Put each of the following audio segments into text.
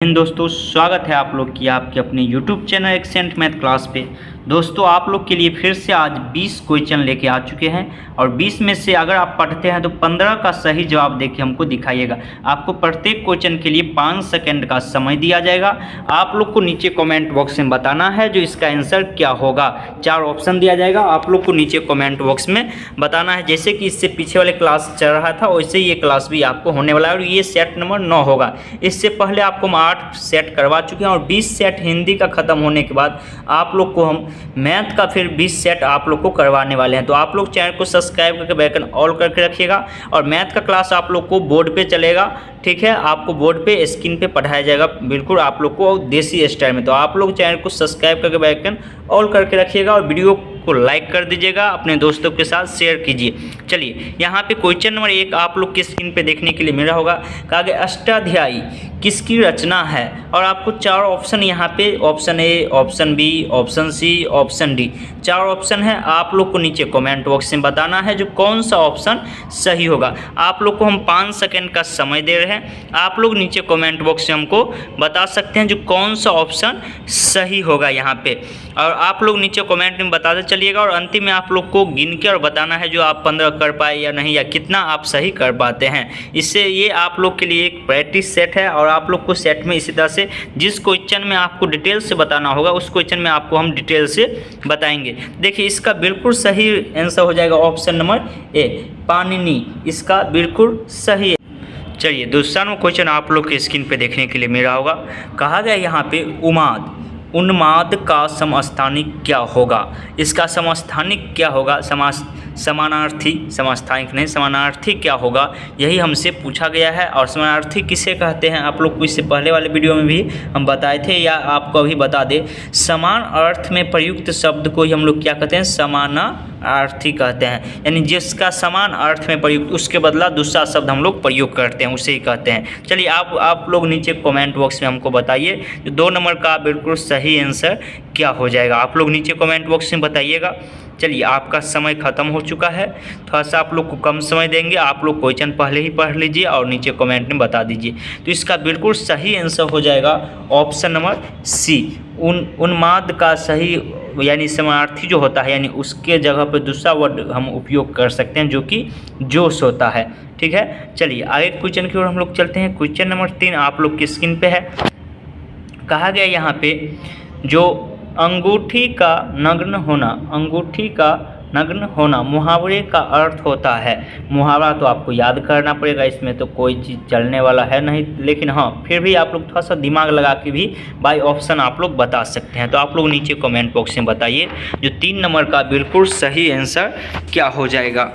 दोस्तों स्वागत है आप लोग की आपके अपने YouTube channel accent math class पे। दोस्तों आप लोग के लिए फिर से आज 20 क्वेश्चन लेके आ चुके हैं और 20 में से अगर आप पढ़ते हैं तो 15 का सही जवाब देके हमको दिखाइएगा। आपको प्रत्येक क्वेश्चन के लिए 5 सेकंड का समय दिया जाएगा। आप लोग को नीचे कमेंट बॉक्स में बताना है जो इसका आंसर क्या होगा। 4 ऑप्शन दिया जाएगा, आप लोग को नीचे कमेंट बॉक्स में बताना है। जैसे कि इससे पीछे वाले क्लास चल रहा था वैसे ये क्लास भी आपको होने वाला है और ये सेट नंबर 9 होगा। इससे पहले आपको 8 सेट करवा चुके हैं और 20 सेट हिंदी का ख़त्म होने के बाद आप लोग को हम मैथ का फिर 20 सेट आप लोग को करवाने वाले हैं। तो आप लोग चैनल को सब्सक्राइब करके बेल आइकन ऑल करके रखिएगा। और मैथ का क्लास आप लोग को बोर्ड पे चलेगा, ठीक है, आपको बोर्ड पे स्क्रीन पे पढ़ाया जाएगा बिल्कुल आप लोग को देसी स्टाइल में। तो आप लोग चैनल को सब्सक्राइब करके बेल आइकन ऑल करके रखिएगा और वीडियो को लाइक कर दीजिएगा, अपने दोस्तों के साथ शेयर कीजिए। चलिए यहाँ पे क्वेश्चन नंबर 1 आप लोग की स्क्रीन पे देखने के लिए मिल रहा होगा। कहा गया अष्टाध्यायी किसकी रचना है और आपको 4 ऑप्शन यहाँ पे, option A, option B, option C, option D, 4 option है। आप लोग को नीचे कमेंट बॉक्स में बताना है जो कौन सा ऑप्शन सही होगा। आप लोग को हम 5 सेकंड का समय दे रहे हैं, आप लोग नीचे कमेंट बॉक्स में हमको बता सकते हैं जो कौन सा ऑप्शन सही होगा यहाँ पे। और आप लोग नीचे कमेंट में बताते चलिएगा और अंतिम में आप लोग को गिन के और बताना है जो आप 15 कर पाए या नहीं, या कितना आप सही कर पाते हैं। इससे ये आप लोग के लिए एक प्रैक्टिस सेट है और आप लोग को सेट में इसी तरह से जिस क्वेश्चन में आपको डिटेल से बताना होगा उस क्वेश्चन में आपको हम डिटेल से बताएंगे। देखिए इसका बिल्कुल सही आंसर हो जाएगा ऑप्शन नंबर ए, पाणिनि, इसका बिल्कुल सही। चलिए दूसरा क्वेश्चन आप लोग के स्क्रीन पे देखने के लिए मिला होगा। कहा गया यहाँ पे उन्माद का समस्थानिक क्या होगा। इसका समस्थानिक क्या होगा, समानार्थी, समस्थानिक नहीं, समानार्थी क्या होगा, यही हमसे पूछा गया है। और समानार्थी किसे कहते हैं आप लोग को इससे पहले वाले वीडियो में भी हम बताए थे, या आपको अभी बता दें, समान अर्थ में प्रयुक्त शब्द को ही हम लोग क्या कहते हैं, समानार्थी कहते हैं। यानी जिसका समान अर्थ में प्रयुक्त उसके बदला दूसरा शब्द हम लोग प्रयोग करते हैं उसे ही कहते हैं। चलिए आप लोग नीचे कमेंट बॉक्स में हमको बताइए 2 नंबर का बिल्कुल सही आंसर क्या हो जाएगा। आप लोग नीचे कमेंट बॉक्स में बताइएगा। चलिए आपका समय ख़त्म हो चुका है, थोड़ा सा आप लोग को कम समय देंगे। आप लोग क्वेश्चन पहले ही पढ़ लीजिए और नीचे कमेंट में बता दीजिए। तो इसका बिल्कुल सही आंसर हो जाएगा ऑप्शन नंबर सी, उन्माद का सही, यानी समानार्थी जो होता है यानी उसके जगह पर दूसरा वर्ड हम उपयोग कर सकते हैं जो कि जोश होता है, ठीक है। चलिए आगे क्वेश्चन की ओर हम लोग चलते हैं। क्वेश्चन नंबर 3 आप लोग की स्क्रीन पे है। कहा गया यहाँ पे जो अंगूठी का नग्न होना, अंगूठी का नग्न होना मुहावरे का अर्थ होता है। मुहावरा तो आपको याद करना पड़ेगा, इसमें तो कोई चीज़ चलने वाला है नहीं, लेकिन हाँ फिर भी आप लोग थोड़ा सा दिमाग लगा के भी बाय ऑप्शन आप लोग बता सकते हैं। तो आप लोग नीचे कमेंट बॉक्स में बताइए जो 3 नंबर का बिल्कुल सही आंसर क्या हो जाएगा।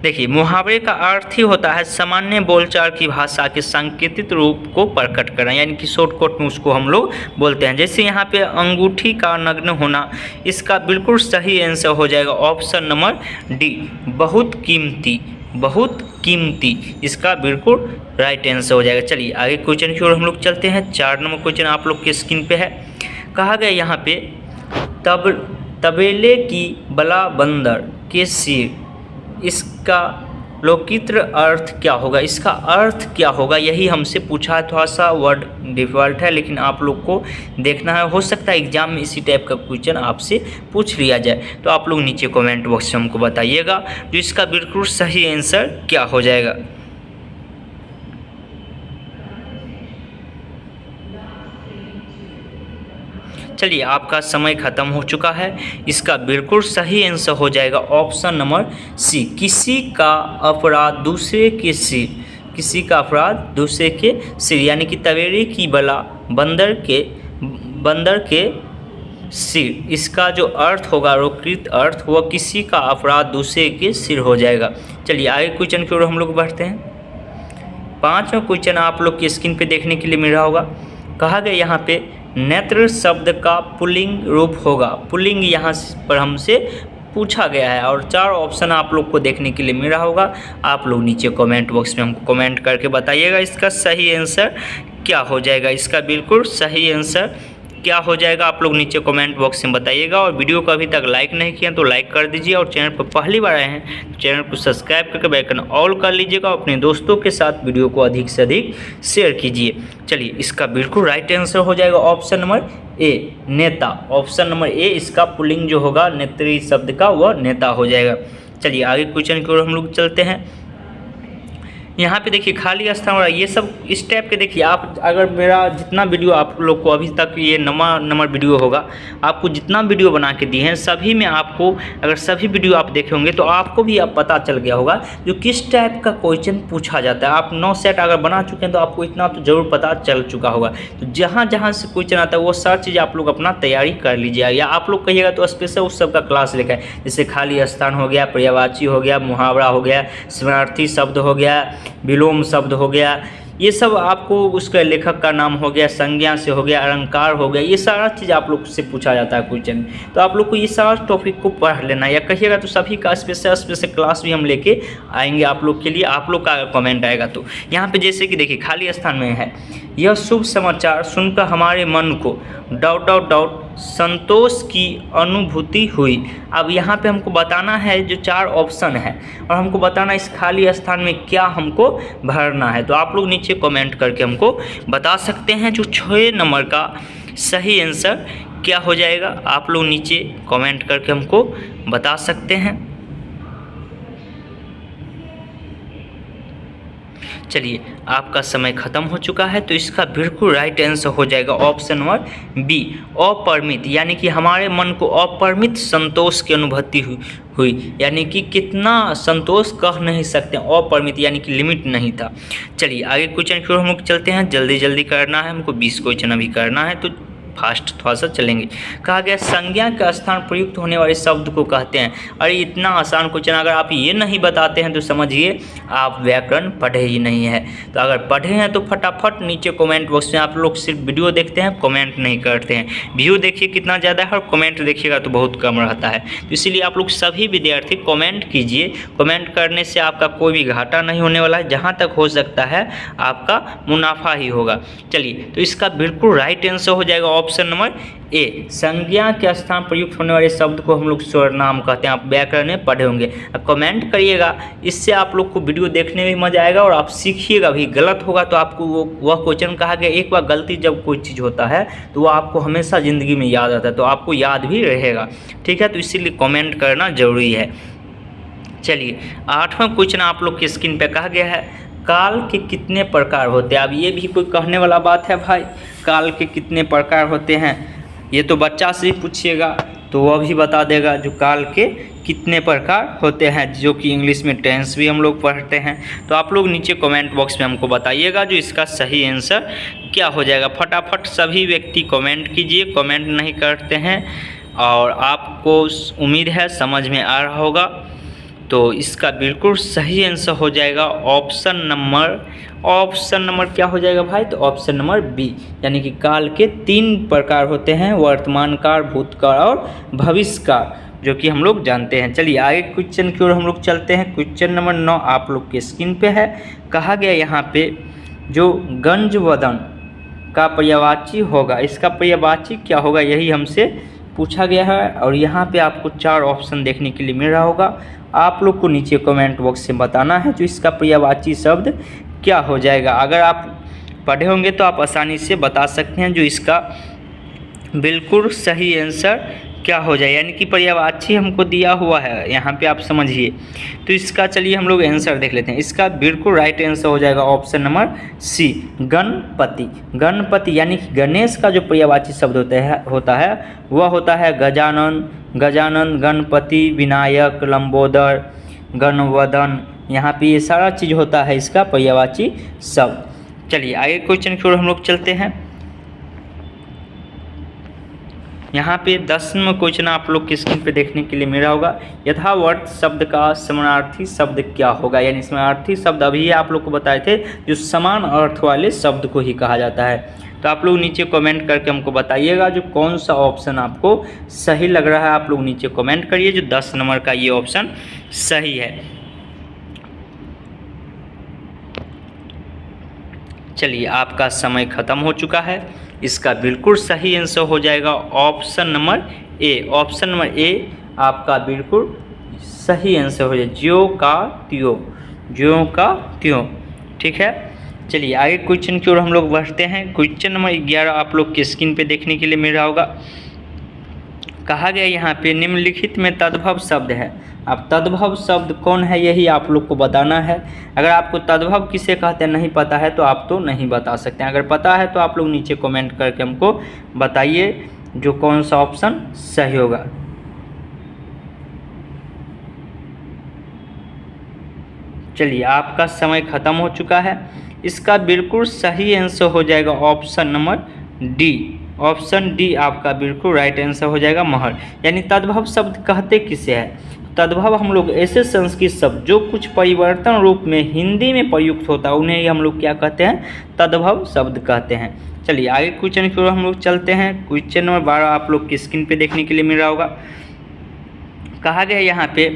देखिए मुहावरे का अर्थ ही होता है सामान्य बोलचाल की भाषा के सांकेतिक रूप को प्रकट करना, यानी कि शॉर्टकट में उसको हम लोग बोलते हैं। जैसे यहाँ पे अंगूठी का नग्न होना, इसका बिल्कुल सही आंसर हो जाएगा ऑप्शन नंबर डी, बहुत कीमती, बहुत कीमती, इसका बिल्कुल राइट आंसर हो जाएगा। चलिए आगे क्वेश्चन की ओर हम लोग चलते हैं। 4 नंबर क्वेश्चन आप लोग के स्क्रीन पे है। कहा गया यहाँ पे तबेले की बला बंदर के सिर, इसका लोकित्र अर्थ क्या होगा, इसका अर्थ क्या होगा, यही हमसे पूछा है। थोड़ा सा वर्ड डिफिकल्ट है लेकिन आप लोग को देखना है, हो सकता है एग्जाम में इसी टाइप का क्वेश्चन आपसे पूछ लिया जाए। तो आप लोग नीचे कमेंट बॉक्स में हमको बताइएगा जो इसका बिल्कुल सही आंसर क्या हो जाएगा। चलिए आपका समय ख़त्म हो चुका है, इसका बिल्कुल सही आंसर हो जाएगा ऑप्शन नंबर सी, किसी का अपराध दूसरे के सिर, किसी का अपराध दूसरे के सिर, यानी कि तबेले की बला बंदर के सिर, इसका जो अर्थ होगा रोकृत अर्थ वह किसी का अपराध दूसरे के सिर हो जाएगा। चलिए आगे क्वेश्चन की ओर हम लोग बढ़ते हैं। 5वां क्वेश्चन आप लोग की स्क्रीन पे देखने के लिए मिल रहा होगा। कहा गया यहाँ पे नेत्र शब्द का पुल्लिंग रूप होगा, पुल्लिंग यहाँ पर हमसे पूछा गया है और 4 ऑप्शन आप लोग को देखने के लिए मिल रहा होगा। आप लोग नीचे कमेंट बॉक्स में हमको कमेंट करके बताइएगा इसका सही आंसर क्या हो जाएगा। इसका बिल्कुल सही आंसर क्या हो जाएगा आप लोग नीचे कमेंट बॉक्स में बताइएगा। और वीडियो को अभी तक लाइक नहीं किया तो लाइक कर दीजिए, और चैनल पर पहली बार आए हैं तो चैनल को सब्सक्राइब करके बेल आइकन ऑल कर लीजिएगा। अपने दोस्तों के साथ वीडियो को अधिक से अधिक शेयर कीजिए। चलिए, इसका बिल्कुल राइट आंसर हो जाएगा ऑप्शन नंबर ए, नेता। ऑप्शन नंबर ए इसका पुल्लिंग जो होगा नेत्री शब्द का वह नेता हो जाएगा। चलिए आगे क्वेश्चन की ओर हम लोग चलते हैं। यहाँ पे देखिए खाली स्थान और ये सब इस टाइप के देखिए, आप अगर मेरा जितना वीडियो आप लोग को अभी तक ये नंबर वीडियो होगा, आपको जितना वीडियो बना के दिए हैं सभी में आपको अगर सभी वीडियो आप देखे होंगे तो आपको भी अब पता चल गया होगा जो किस टाइप का क्वेश्चन पूछा जाता है। आप 9 सेट अगर बना चुके हैं तो आपको इतना तो जरूर पता चल चुका होगा। तो जहाँ जहाँ से क्वेश्चन आता है वो सारी चीज़ आप लोग अपना तैयारी कर लीजिए, या आप लोग कहिएगा तो स्पेशल उस सब का क्लास लेकर है। जैसे खाली स्थान हो गया, पर्यायवाची हो गया, मुहावरा हो गया, समानार्थी शब्द हो गया, विलोम शब्द हो गया, ये सब आपको उसका लेखक का नाम हो गया, संज्ञा से हो गया, अलंकार हो गया, ये सारा चीज़ आप लोग से पूछा जाता है क्वेश्चन। तो आप लोग को ये सारा टॉपिक को पढ़ लेना, या कहिएगा तो सभी का स्पेशल क्लास भी हम लेके आएंगे आप लोग के लिए। आप लोग का अगर कमेंट आएगा तो यहाँ पे जैसे कि देखिए खाली स्थान में है, यह शुभ समाचार सुनकर हमारे मन को ... संतोष की अनुभूति हुई। अब यहाँ पे हमको बताना है जो 4 ऑप्शन है, और हमको बताना इस खाली स्थान में क्या हमको भरना है। तो आप लोग नीचे कमेंट करके हमको बता सकते हैं जो 6 नंबर का सही आंसर क्या हो जाएगा। आप लोग नीचे कमेंट करके हमको बता सकते हैं। चलिए, आपका समय खत्म हो चुका है, तो इसका बिल्कुल राइट आंसर हो जाएगा ऑप्शन नंबर बी, अपरिमित। यानी कि हमारे मन को अपरिमित संतोष की अनुभूति हुई, यानी कि कितना संतोष कह नहीं सकते, अपरिमित यानी कि लिमिट नहीं था। चलिए आगे क्वेश्चन की ओर हम लोग चलते हैं। जल्दी करना है हमको, 20 क्वेश्चन अभी करना है तो फास्ट थोड़ा सा चलेंगे। कहा गया संज्ञा के स्थान प्रयुक्त होने वाले शब्द को कहते हैं। अरे इतना आसान क्वेश्चन, अगर आप ये नहीं बताते हैं तो समझिए आप व्याकरण पढ़े ही नहीं है। तो अगर पढ़े हैं तो फटाफट नीचे कमेंट बॉक्स में, आप लोग सिर्फ वीडियो देखते हैं कमेंट नहीं करते हैं। व्यू देखिए कितना ज़्यादा है और कमेंट देखिएगा तो बहुत कम रहता है। तो इसीलिए आप लोग सभी विद्यार्थी कमेंट कीजिए। कमेंट करने से आपका कोई भी घाटा नहीं होने वाला है, जहाँ तक हो सकता है आपका मुनाफा ही होगा। चलिए, तो इसका बिल्कुल राइट आंसर हो जाएगा ऑप्शन नंबर ए, संज्ञा के स्थान प्रयुक्त होने वाले शब्द को हम लोग सर्वनाम कहते हैं। आप व्याकरण में पढ़े होंगे, अब कमेंट करिएगा, इससे आप लोग को वीडियो देखने में मजा आएगा और आप सीखिएगा भी। गलत होगा तो आपको वह क्वेश्चन कहा गया, एक बार गलती जब कोई चीज़ होता है तो वो आपको हमेशा ज़िंदगी में याद आता है, तो आपको याद भी रहेगा। ठीक है, तो इसीलिए कमेंट करना जरूरी है। चलिए 8वां क्वेश्चन आप लोग की स्क्रीन पे कहा गया है, काल के कितने प्रकार होते हैं। अब ये भी कोई कहने वाला बात है भाई, काल के कितने प्रकार होते हैं, ये तो बच्चा से ही पूछिएगा तो वह भी बता देगा जो काल के कितने प्रकार होते हैं, जो कि इंग्लिश में टेंस भी हम लोग पढ़ते हैं। तो आप लोग नीचे कमेंट बॉक्स में हमको बताइएगा जो इसका सही आंसर क्या हो जाएगा। फटाफट सभी व्यक्ति कमेंट कीजिए, कमेंट नहीं करते हैं, और आपको उम्मीद है समझ में आ रहा होगा। तो इसका बिल्कुल सही आंसर हो जाएगा ऑप्शन नंबर क्या हो जाएगा भाई, तो ऑप्शन नंबर बी, यानी कि काल के 3 प्रकार होते हैं, वर्तमान काल, भूतकाल और भविष्य काल, जो कि हम लोग जानते हैं। चलिए आगे क्वेश्चन की ओर हम लोग चलते हैं। क्वेश्चन नंबर 9 आप लोग के स्क्रीन पे है। कहा गया यहाँ पे जो गंजवदन का पर्यायवाची होगा, इसका पर्यायवाची क्या होगा, यही हमसे पूछा गया है। और यहाँ पे आपको 4 ऑप्शन देखने के लिए मिल रहा होगा। आप लोग को नीचे कमेंट बॉक्स से बताना है जो इसका पर्यायवाची शब्द क्या हो जाएगा। अगर आप पढ़े होंगे तो आप आसानी से बता सकते हैं जो इसका बिल्कुल सही आंसर क्या हो जाए, यानी कि पर्यायवाची हमको दिया हुआ है यहाँ पे, आप समझिए। तो इसका चलिए हम लोग आंसर देख लेते हैं। इसका बिल्कुल राइट आंसर हो जाएगा option number C, Ganpati. Ganpati यानी कि गणेश का जो पर्यायवाची शब्द होता है वह होता है गजानन, गणपति, विनायक, लंबोदर, गणवदन। यहाँ पे ये सारा चीज़ होता है इसका पर्यायवाची शब्द। चलिए आगे क्वेश्चन की ओर हम लोग चलते हैं। यहाँ पे 10वां क्वेश्चन आप लोग की स्क्रीन पे देखने के लिए मिला होगा, यथावर्त शब्द का समानार्थी शब्द क्या होगा। यानी समानार्थी शब्द अभी आप लोग को बताए थे जो समान अर्थ वाले शब्द को ही कहा जाता है। तो आप लोग नीचे कमेंट करके हमको बताइएगा जो कौन सा ऑप्शन आपको सही लग रहा है। आप लोग नीचे कमेंट करिए जो 10 नंबर का ये ऑप्शन सही है। चलिए आपका समय ख़त्म हो चुका है, इसका बिल्कुल सही आंसर हो जाएगा option number A. Option number A आपका बिल्कुल सही आंसर हो जाएगा, ज्यों का त्यों, ज्यों का त्यों। ठीक है, चलिए आगे क्वेश्चन की ओर हम लोग बढ़ते हैं। क्वेश्चन नंबर 11 आप लोग की स्क्रीन पे देखने के लिए मिल रहा होगा। कहा गया यहाँ पे निम्नलिखित में तद्भव शब्द है। अब तद्भव शब्द कौन है यही आप लोग को बताना है। अगर आपको तद्भव किसे कहते हैं नहीं पता है तो आप तो नहीं बता सकते हैं, अगर पता है तो आप लोग नीचे कमेंट करके हमको बताइए जो कौन सा ऑप्शन सही होगा। चलिए आपका समय खत्म हो चुका है। इसका बिल्कुल सही आंसर हो जाएगा option number D. Option D आपका बिल्कुल राइट आंसर हो जाएगा, महर। यानी तद्भव शब्द कहते किसे हैं? तद्भव हम लोग ऐसे संस्कृत शब्द जो कुछ परिवर्तन रूप में हिंदी में प्रयुक्त होता है उन्हें ही हम लोग क्या कहते हैं? तद्भव शब्द कहते हैं। चलिए आगे क्वेश्चन की ओर हम लोग चलते हैं। क्वेश्चन नंबर 12 आप लोग की स्क्रीन पे देखने के लिए मिल रहा होगा। कहा गया यहाँ पे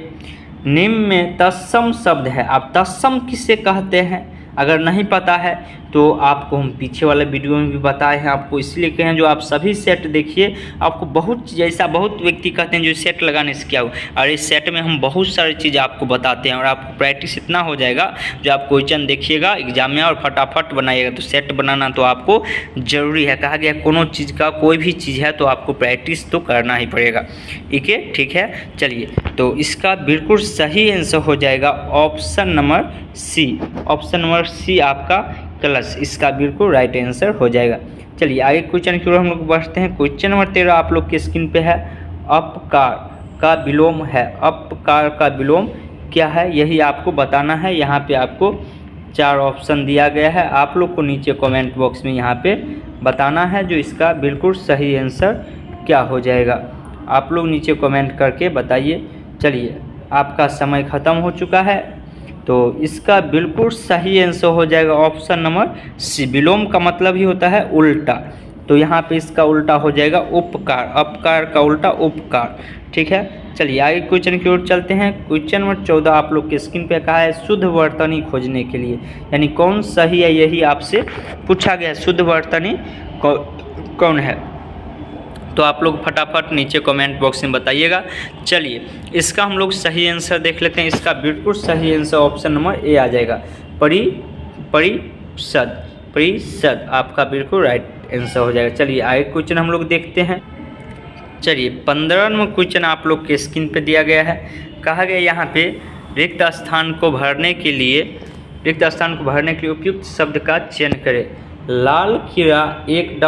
निम्न में तत्सम शब्द है। अब तत्सम किसे कहते हैं अगर नहीं पता है तो आपको हम पीछे वाले वीडियो में भी बताए हैं, आपको इसलिए कहें जो आप सभी सेट देखिए। आपको बहुत चीज़ ऐसा बहुत व्यक्ति कहते हैं जो सेट लगाने से क्या हो, और इस सेट में हम बहुत सारी चीज़ आपको बताते हैं और आपको प्रैक्टिस इतना हो जाएगा जो आप क्वेश्चन देखिएगा एग्जाम में और फटाफट बनाइएगा। तो सेट बनाना तो आपको ज़रूरी है। कहा गया कोनो चीज़ का कोई भी चीज़ है तो आपको प्रैक्टिस तो करना ही पड़ेगा। ठीक है। चलिए तो इसका बिल्कुल सही आंसर हो जाएगा option number C. Option number C आपका क्लच, इसका बिल्कुल राइट आंसर हो जाएगा। चलिए आगे क्वेश्चन की ओर हम लोग बढ़ते हैं। क्वेश्चन नंबर 13 आप लोग की स्क्रीन पे है। अपकार का विलोम है। अपकार का विलोम क्या है यही आपको बताना है। यहाँ पे आपको 4 ऑप्शन दिया गया है, आप लोग को नीचे कमेंट बॉक्स में यहाँ पे बताना है जो इसका बिल्कुल सही आंसर क्या हो जाएगा। आप लोग नीचे कमेंट करके बताइए। चलिए आपका समय ख़त्म हो चुका है तो इसका बिल्कुल सही आंसर हो जाएगा ऑप्शन नंबर सी। विलोम का मतलब ही होता है उल्टा, तो यहाँ पे इसका उल्टा हो जाएगा उपकार। अपकार का उल्टा उपकार। ठीक है, चलिए आगे क्वेश्चन की ओर चलते हैं। क्वेश्चन नंबर 14 आप लोग के स्क्रीन पे कहा है शुद्ध वर्तनी खोजने के लिए, यानी कौन सही है यही आपसे पूछा गया। शुद्ध वर्तनी कौन है तो आप लोग फटाफट नीचे कमेंट बॉक्स में बताइएगा। चलिए इसका हम लोग सही आंसर देख लेते हैं। इसका बिल्कुल सही आंसर ऑप्शन नंबर ए आ जाएगा, परिषद। परिषद आपका बिल्कुल राइट आंसर हो जाएगा। चलिए आगे क्वेश्चन हम लोग देखते हैं। चलिए 15 नंबर क्वेश्चन आप लोग के स्क्रीन पे दिया गया है। कहा गया यहाँ पे रिक्त स्थान को भरने के लिए उपयुक्त शब्द का चयन करें। लाल किला एक ...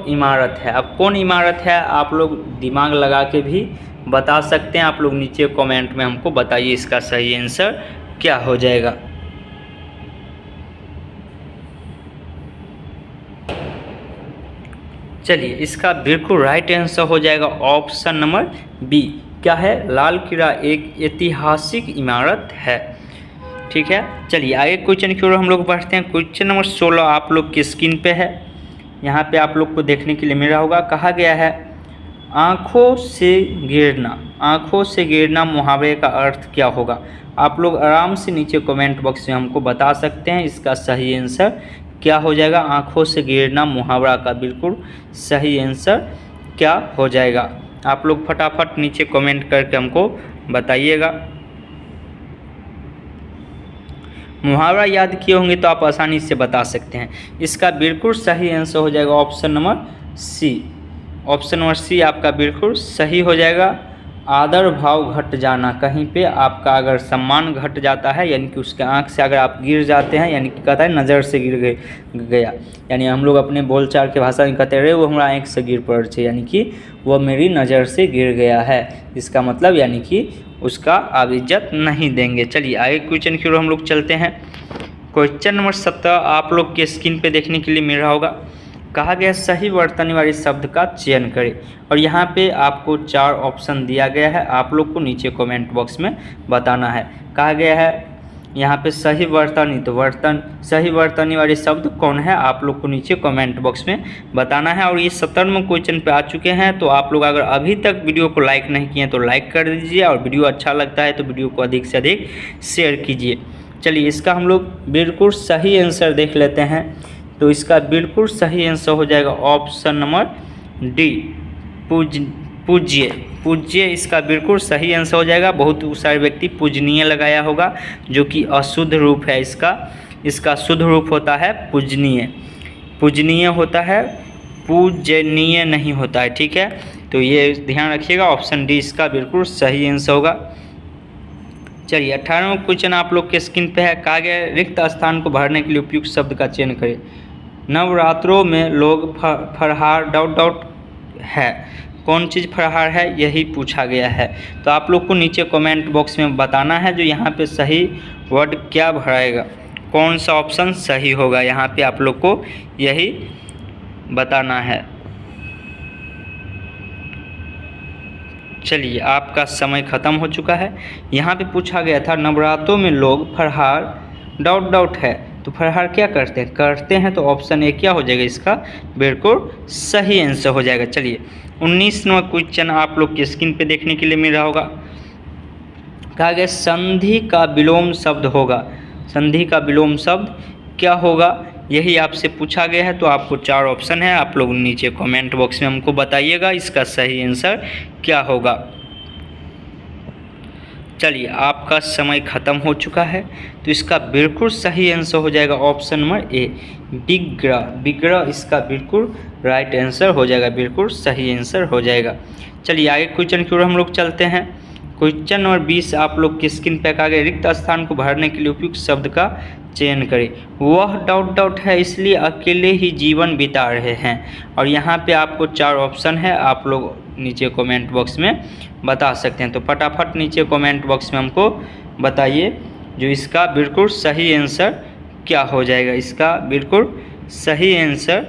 इमारत है। अब कौन इमारत है आप लोग दिमाग लगा के भी बता सकते हैं। आप लोग नीचे कमेंट में हमको बताइए इसका सही आंसर क्या हो जाएगा। चलिए इसका बिल्कुल राइट आंसर हो जाएगा ऑप्शन नंबर बी। क्या है? लाल किला एक ऐतिहासिक इमारत है। ठीक है, चलिए आगे क्वेश्चन की ओर हम लोग बढ़ते हैं। क्वेश्चन नंबर 16 आप लोग की स्क्रीन पे है, यहाँ पे आप लोग को देखने के लिए मिल रहा होगा। कहा गया है आँखों से गिरना। आँखों से गिरना मुहावरे का अर्थ क्या होगा? आप लोग आराम से नीचे कमेंट बॉक्स में हमको बता सकते हैं इसका सही आंसर क्या हो जाएगा। आँखों से गिरना मुहावरा का बिल्कुल सही आंसर क्या हो जाएगा। आप लोग फटाफट नीचे कमेंट करके हमको बताइएगा। मुहावरा याद किए होंगे तो आप आसानी से बता सकते हैं। इसका बिल्कुल सही आंसर हो जाएगा option number C. Option number C आपका बिल्कुल सही हो जाएगा। आदर भाव घट जाना, कहीं पे आपका अगर सम्मान घट जाता है यानी कि उसके आंख से अगर आप गिर जाते हैं, यानी कि कहता है नज़र से गिर गया, यानी हम लोग अपने बोलचाल के भाषा में कहते रहे वो हमारा आँख से गिर पड़ छे, यानी कि वो मेरी नज़र से गिर गया है। इसका मतलब यानी कि उसका आप इज्जत नहीं देंगे। चलिए आगे क्वेश्चन की ओर हम लोग चलते हैं। क्वेश्चन नंबर 17 आप लोग के स्क्रीन पे देखने के लिए मिल रहा होगा। कहा गया सही वर्तनी वाले शब्द का चयन करें, और यहाँ पे आपको 4 ऑप्शन दिया गया है, आप लोग को नीचे कमेंट बॉक्स में बताना है। कहा गया है यहाँ पे सही वर्तनी, तो सही वर्तनी वाले शब्द कौन है आप लोग को नीचे कमेंट बॉक्स में बताना है। और ये 17वें क्वेश्चन पे आ चुके हैं, तो आप लोग अगर अभी तक वीडियो को लाइक नहीं किए तो लाइक कर दीजिए, और वीडियो अच्छा लगता है तो वीडियो को अधिक से अधिक शेयर कीजिए। चलिए इसका हम लोग बिल्कुल सही आंसर देख लेते हैं। तो तो इसका बिल्कुल सही आंसर हो जाएगा ऑप्शन नंबर डी, पूज्य। पूज्य इसका बिल्कुल सही आंसर हो जाएगा। बहुत सारे व्यक्ति पूजनीय लगाया होगा, जो कि अशुद्ध रूप है इसका शुद्ध रूप होता है पूजनीय। पूजनीय होता है, पूजनीय नहीं होता है, ठीक है। तो ये ध्यान रखिएगा, ऑप्शन डी इसका बिल्कुल सही आंसर होगा। चलिए 18वां क्वेश्चन आप लोग के स्क्रीन पे है। कहा गया रिक्त स्थान को भरने के लिए उपयुक्त शब्द का चयन करें। नवरात्रों में लोग फरहार डॉट है, कौन चीज़ फरहार है यही पूछा गया है। तो आप लोग को नीचे कमेंट बॉक्स में बताना है जो यहाँ पे सही वर्ड क्या भराएगा, कौन सा ऑप्शन सही होगा, यहाँ पे आप लोग को यही बताना है। चलिए आपका समय ख़त्म हो चुका है। यहाँ पे पूछा गया था नवरात्रों में लोग फरहार डॉट है, तो फरहार क्या करते हैं तो ऑप्शन ए क्या हो जाएगा, इसका बिल्कुल सही आंसर हो जाएगा। चलिए 19वां क्वेश्चन आप लोग की स्क्रीन पे देखने के लिए मिल रहा होगा। कहा गया संधि का विलोम शब्द होगा, संधि का विलोम शब्द क्या होगा यही आपसे पूछा गया है। तो आपको 4 ऑप्शन है, आप लोग नीचे कमेंट बॉक्स में हमको बताइएगा इसका सही आंसर क्या होगा। चलिए आपका समय ख़त्म हो चुका है, तो इसका बिल्कुल सही आंसर हो जाएगा ऑप्शन नंबर ए, विग्रह इसका बिल्कुल राइट आंसर हो जाएगा, बिल्कुल सही आंसर हो जाएगा। चलिए आगे क्वेश्चन की ओर हम लोग चलते हैं। क्वेश्चन नंबर 20 आप लोग की स्क्रीन पे आ गए। रिक्त स्थान को भरने के लिए उपयुक्त शब्द का चयन करें। वह डॉट है इसलिए अकेले ही जीवन बिता रहे हैं, और यहाँ पे आपको 4 ऑप्शन है, आप लोग नीचे कमेंट बॉक्स में बता सकते हैं। तो फटाफट नीचे कमेंट बॉक्स में हमको बताइए जो इसका बिल्कुल सही आंसर क्या हो जाएगा, इसका बिल्कुल सही आंसर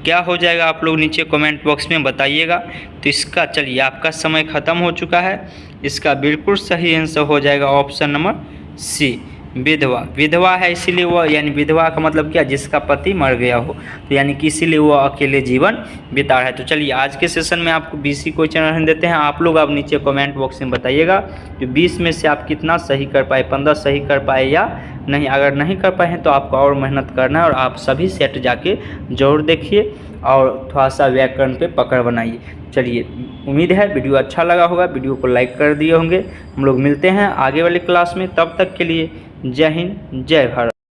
क्या हो जाएगा, आप लोग नीचे कमेंट बॉक्स में बताइएगा। तो इसका चलिए आपका समय ख़त्म हो चुका है, इसका बिल्कुल सही आंसर हो जाएगा ऑप्शन नंबर सी, विधवा। विधवा है इसीलिए वो, यानी विधवा का मतलब क्या, जिसका पति मर गया हो, तो यानी कि इसीलिए वो अकेले जीवन बिता रहा है। तो चलिए आज के सेशन में आपको 20 क्वेश्चन रहने देते हैं। आप लोग अब नीचे कमेंट बॉक्स में बताइएगा जो 20 में से आप कितना सही कर पाए, 15 सही कर पाए या नहीं। अगर नहीं कर पाए हैं तो आपको और मेहनत करना है, और आप सभी सेट जाके जरूर देखिए और थोड़ा सा व्याकरण पे पकड़ बनाइए। चलिए उम्मीद है वीडियो अच्छा लगा होगा, वीडियो को लाइक कर दिए होंगे। हम लोग मिलते हैं आगे वाली क्लास में, तब तक के लिए जय हिंद जय भारत।